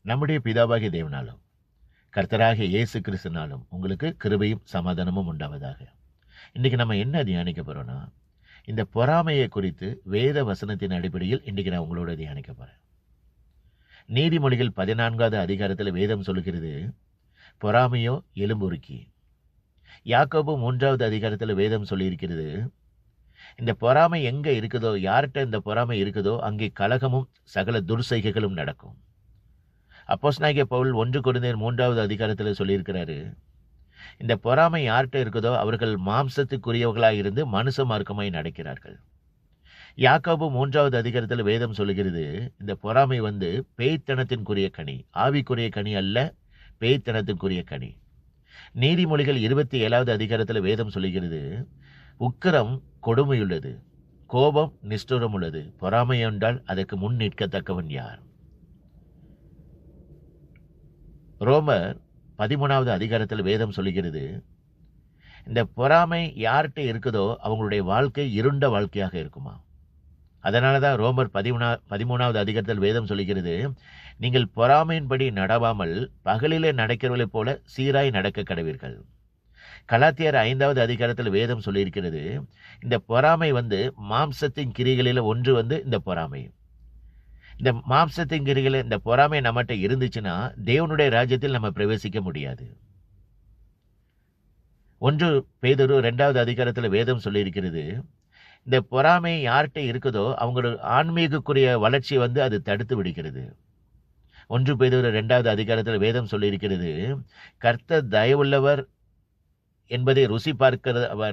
நம்முடைய பிதாவாகிய தேவனாலும் கர்த்தராகிய இயேசு கிறிஸ்துனாலும் உங்களுக்கு கிருபையும் சமாதானமும் உண்டாவதாக. இன்றைக்கி நம்ம என்ன தியானிக்க போகிறோன்னா, இந்த பொறாமையை குறித்து வேத வசனத்தின் அடிப்படையில் இன்றைக்கி நான் உங்களோட தியானிக்க போகிறேன். நீதிமொழிகள் 14வது அதிகாரத்தில் வேதம் சொல்லுகிறது, பொறாமையோ எலும்புருக்கி. யாக்கோபு 3வது அதிகாரத்தில் வேதம் சொல்லியிருக்கிறது, இந்த பொறாமை எங்கே இருக்குதோ, யார்கிட்ட இந்த பொறாமை இருக்குதோ அங்கே கலகமும் சகல துர்செய்கைகளும் நடக்கும். அப்போஸ்தலனாகிய பவுல் 1 கொரிந்தியர் 3வது அதிகாரத்தில் சொல்லியிருக்கிறாரு, இந்த பொறாமை யார்கிட்ட இருக்குதோ அவர்கள் மாம்சத்துக்குரியவர்களாக இருந்து மனுஷ மார்க்கமாய் நடக்கிறார்கள். யாக்கோபு 3வது அதிகாரத்தில் வேதம் சொல்லுகிறது, இந்த பொறாமை பேய்த்தனத்திற்குரிய கனி, ஆவிக்குரிய கனி அல்ல, பேய்த்தனத்திற்குரிய கனி. நீதிமொழிகள் 27வது அதிகாரத்தில் வேதம் சொல்லுகிறது, உக்கிரம் கொடுமையுள்ளது, கோபம் நிஷ்டூரம் உள்ளது, பொறாமை என்றால் அதற்கு முன் நிற்கத்தக்கவன் யார்? ரோமர் 13வது அதிகாரத்தில் வேதம் சொல்லுகிறது, இந்த பொறாமை யார்கிட்ட இருக்குதோ அவங்களுடைய வாழ்க்கை இருண்ட வாழ்க்கையாக இருக்குமா. அதனால தான் ரோமர் 13வது அதிகாரத்தில் வேதம் சொல்லுகிறது, நீங்கள் பொறாமையின்படி நடவாமல் பகலிலே நடக்கிறவர்களைப் போல சீராய் நடக்க கடவீர்கள். கலாத்தியர் 5வது அதிகாரத்தில் வேதம் சொல்லியிருக்கிறது, இந்த பொறாமை மாம்சத்தின் கிரிகளில் ஒன்று இந்த பொறாமை. இந்த மாம்சத்தின் கிரிகளில் இந்த பொறாமை நம்மகிட்ட இருந்துச்சுன்னா தேவனுடைய ராஜ்யத்தில் நம்ம பிரவேசிக்க முடியாது. 1 பேதுரு 2வது அதிகாரத்தில் வேதம் சொல்லியிருக்கிறது, இந்த பொறாமை யார்கிட்ட இருக்குதோ அவங்களோட ஆன்மீகக்குரிய வளர்ச்சி அது தடுத்து விடுகிறது. 1 பேதுரு 2வது அதிகாரத்தில் வேதம் சொல்லியிருக்கிறது, கர்த்தர் தயவுள்ளவர் என்பதை ருசி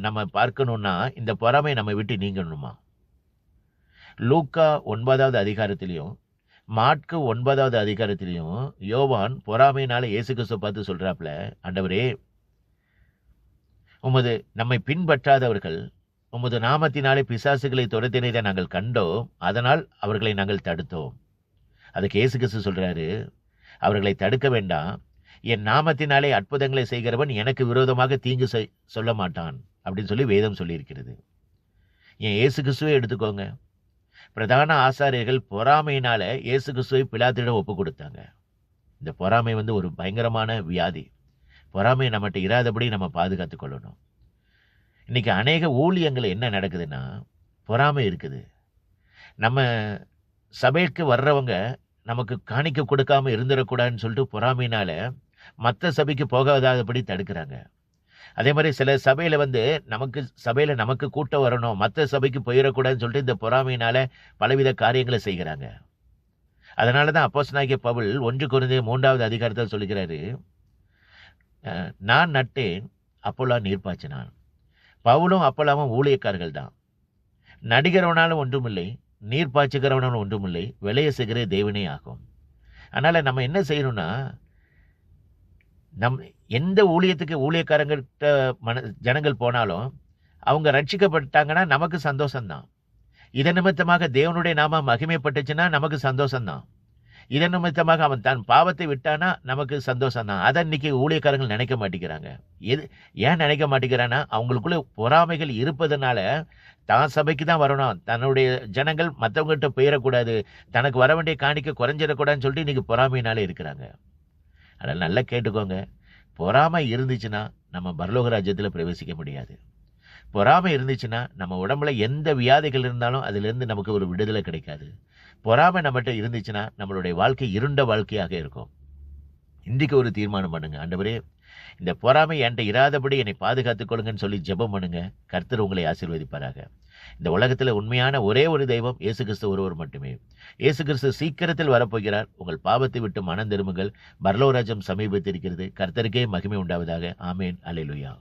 நம்ம பார்க்கணும்னா இந்த பொறாமை நம்ம விட்டு நீங்கணுமா. லூக்கா 9வது அதிகாரத்திலையும் மாற்கு 9வது அதிகாரத்திலையும் யோவான் பொறாமையினால இயேசு கிறிஸ்துவை பார்த்து சொல்றாப்புல, ஆண்டவரே, உமது நம்மை பின்பற்றாதவர்கள் உமது நாமத்தினாலே பிசாசுகளை துரத்தினதை நாங்கள் கண்டோம், அதனால் அவர்களை நாங்கள் தடுத்தோம். அதுக்கு இயேசு கிறிஸ்து சொல்றாரு, அவர்களை தடுக்க வேண்டாம், என் நாமத்தினாலே அற்புதங்களை செய்கிறவன் எனக்கு விரோதமாக தீங்கு சொல்ல மாட்டான் அப்படின்னு சொல்லி வேதம் சொல்லியிருக்கிறது. என் இயேசு கிறிஸ்துவை எடுத்துக்கோங்க. பிரதான ஆசாரியர்கள் பொறாமையினால இயேசு கிறிஸ்துவை பிலாத்திடம் ஒப்பு கொடுத்தாங்க. இந்த பொறாமை ஒரு பயங்கரமான வியாதி. பொறாமையை நம்மகிட்ட இராதபடி நம்ம பாதுகாத்து கொள்ளணும். இன்னைக்கு அநேக ஊழியங்கள் என்ன நடக்குதுன்னா, பொறாமை இருக்குது. நம்ம சபைக்கு வர்றவங்க நமக்கு காணிக்க கொடுக்காம இருந்துடக்கூடாதுன்னு சொல்லிட்டு பொறாமையினால மற்ற சபைக்கு போகாதபடி தடுக்கிறாங்க. அதே மாதிரி சில சபையில் நமக்கு கூட்டம் வரணும், மற்ற சபைக்கு போயிடக்கூடாதுன்னு சொல்லிட்டு இந்த பொறாமையினால பலவித காரியங்களை செய்கிறாங்க. அதனால தான் அப்போஸ்தலனாகிய பவுல் 1 கொரிந்தியர் 3வது அதிகாரத்தில் சொல்லுகிறாரு, நான் நட்டேன், அப்போலா நீர் பாய்ச்சினான். பவுலும் அப்போலாவும் ஊழியக்காரர்கள் தான். நடிகரவனாலும் ஒன்றுமில்லை, நீர் பாய்ச்சுகிறவனாலும் ஒன்றுமில்லை, விளைய செய்கிற தேவனே ஆகும். அதனால் நம்ம என்ன செய்யணும்னா, எந்த ஊழியத்துக்கு ஊழியக்காரங்கிட்ட ஜனங்கள் போனாலும் அவங்க ரட்சிக்கப்பட்டாங்கன்னா நமக்கு சந்தோஷம்தான். இதன் நிமித்தமாக தேவனுடைய நாம மகிமைப்பட்டுச்சுன்னா நமக்கு சந்தோஷம்தான். இதன் நிமித்தமாக அவன் தன் பாவத்தை விட்டானா நமக்கு சந்தோஷம்தான். அதை இன்னைக்கு ஊழியக்காரங்கள் நினைக்க மாட்டேங்கிறாங்க. ஏன் நினைக்க மாட்டேங்கிறான்னா, அவங்களுக்குள்ள பொறாமைகள் இருப்பதனால தான் சபைக்கு தான் வரணும், தன்னுடைய ஜனங்கள் மற்றவங்ககிட்ட போயிடக்கூடாது, தனக்கு வர வேண்டிய காணிக்க குறைஞ்சிடக்கூடாதுன்னு சொல்லிட்டு இன்னைக்கு பொறாமையினாலே இருக்கிறாங்க. அதனால் நல்லா கேட்டுக்கோங்க, பொறாமை இருந்துச்சுன்னா நம்ம பரலோக ராஜ்யத்தில் பிரவேசிக்க முடியாது. பொறாமை இருந்துச்சுன்னா நம்ம உடம்புல எந்த வியாதிகள் இருந்தாலும் அதிலிருந்து நமக்கு ஒரு விடுதலை கிடைக்காது. பொறாமை நம்மகிட்ட இருந்துச்சுன்னா நம்மளுடைய வாழ்க்கை இருண்ட வாழ்க்கையாக இருக்கும். இன்றைக்கு ஒரு தீர்மானம் பண்ணுங்க, ஆண்டவரே, இந்த பொறாமை என்கிட்ட இராதபடி என்னை பாதுகாத்துக் கொள்ளுங்கன்னு சொல்லி ஜெபம் பண்ணுங்க. கர்த்தர் உங்களை ஆசீர்வதிப்பாராக. இந்த உலகத்தில் உண்மையான ஒரே ஒரு தெய்வம் இயேசு கிறிஸ்து ஒருவர் மட்டுமே. இயேசு கிறிஸ்து சீக்கிரத்தில் வரப்போகிறார். உங்கள் பாவத்தை விட்டு மனம் திரும்புங்கள். பரலோக ராஜ்யம் சமீபத்திருக்கிறது. கர்த்தருக்கே மகிமை உண்டாவதாக. ஆமேன். அல்லேலூயா.